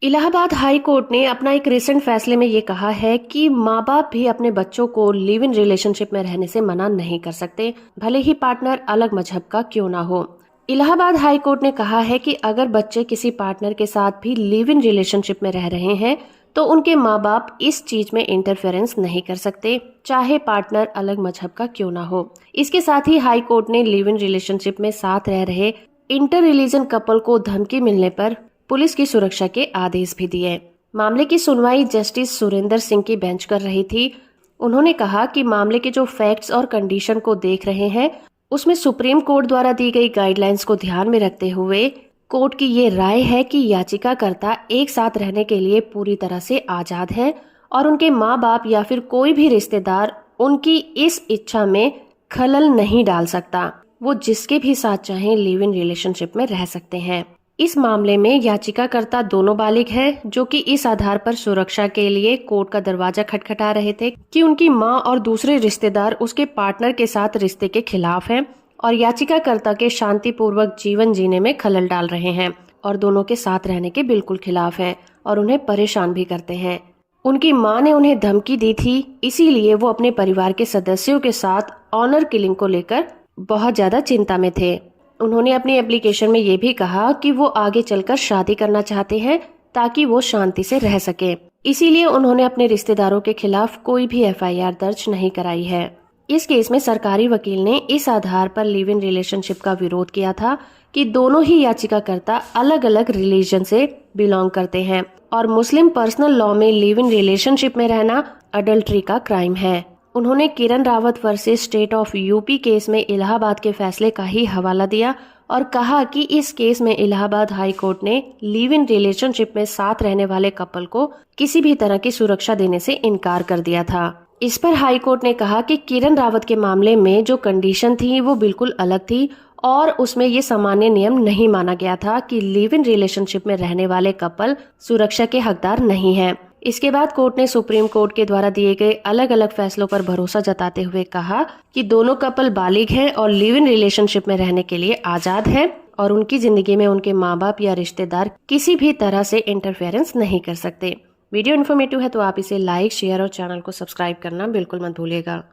Allahabad high court ने अपना एक रिसेंट फैसले में ये कहा है कि माँ बाप भी अपने बच्चों को लिव इन रिलेशनशिप में रहने से मना नहीं कर सकते, भले ही पार्टनर अलग मजहब का क्यों ना हो। इलाहाबाद हाई कोर्ट ने कहा है कि अगर बच्चे किसी पार्टनर के साथ भी लिव इन रिलेशनशिप में रह रहे हैं तो उनके माँ बाप इस चीज में इंटरफेरेंस नहीं कर सकते, चाहे पार्टनर अलग मजहब का क्यों ना हो। इसके साथ ही हाई कोर्ट ने लिव इन रिलेशनशिप में साथ रह रहे इंटर रिलीजन कपल को धमकी मिलने पर पुलिस की सुरक्षा के आदेश भी दिए। मामले की सुनवाई जस्टिस सुरेंद्र सिंह की बेंच कर रही थी। उन्होंने कहा कि मामले के जो फैक्ट्स और कंडीशन को देख रहे हैं उसमें सुप्रीम कोर्ट द्वारा दी गई गाइडलाइंस को ध्यान में रखते हुए कोर्ट की ये राय है कि याचिकाकर्ता एक साथ रहने के लिए पूरी तरह से आजाद है और उनके माँ बाप या फिर कोई भी रिश्तेदार उनकी इस इच्छा में खलल नहीं डाल सकता। वो जिसके भी साथ चाहें लिव इन रिलेशनशिप में रह सकते हैं। इस मामले में याचिकाकर्ता दोनों बालिग हैं, जो कि इस आधार पर सुरक्षा के लिए कोर्ट का दरवाजा खटखटा रहे थे कि उनकी मां और दूसरे रिश्तेदार उसके पार्टनर के साथ रिश्ते के खिलाफ हैं और याचिकाकर्ता के शांतिपूर्वक जीवन जीने में खलल डाल रहे हैं और दोनों के साथ रहने के बिल्कुल खिलाफ हैं और उन्हें परेशान भी करते हैं। उनकी मां ने उन्हें धमकी दी थी, इसीलिए वो अपने परिवार के सदस्यों के साथ ऑनर किलिंग को लेकर बहुत ज्यादा चिंता में थे। उन्होंने अपनी एप्लीकेशन में ये भी कहा कि वो आगे चलकर शादी करना चाहते हैं ताकि वो शांति से रह सके। इसीलिए उन्होंने अपने रिश्तेदारों के खिलाफ कोई भी एफआईआर दर्ज नहीं कराई है। इस केस में सरकारी वकील ने इस आधार पर लिव इन रिलेशनशिप का विरोध किया था कि दोनों ही याचिकाकर्ता अलग अलग रिलीजन से बिलोंग करते हैं और मुस्लिम पर्सनल लॉ में लिव इन रिलेशनशिप में रहना अडल्ट्री का क्राइम है। उन्होंने Kiran Rawat versus state of UP case में इलाहाबाद के फैसले का ही हवाला दिया और कहा कि इस केस में इलाहाबाद हाई कोर्ट ने लिव इन रिलेशनशिप में साथ रहने वाले कपल को किसी भी तरह की सुरक्षा देने से इनकार कर दिया था। इस पर हाई कोर्ट ने कहा कि किरण रावत के मामले में जो कंडीशन थी वो बिल्कुल अलग थी और उसमें ये सामान्य नियम नहीं माना गया था कि लिव इन रिलेशनशिप में रहने वाले कपल सुरक्षा के हकदार नहीं है। इसके बाद कोर्ट ने सुप्रीम कोर्ट के द्वारा दिए गए अलग अलग फैसलों पर भरोसा जताते हुए कहा कि दोनों कपल बालिग हैं और लिव इन रिलेशनशिप में रहने के लिए आजाद हैं और उनकी जिंदगी में उनके माँ बाप या रिश्तेदार किसी भी तरह से इंटरफेरेंस नहीं कर सकते। वीडियो इन्फॉर्मेटिव है तो आप इसे लाइक, शेयर और चैनल को सब्सक्राइब करना बिल्कुल मत भूलिएगा।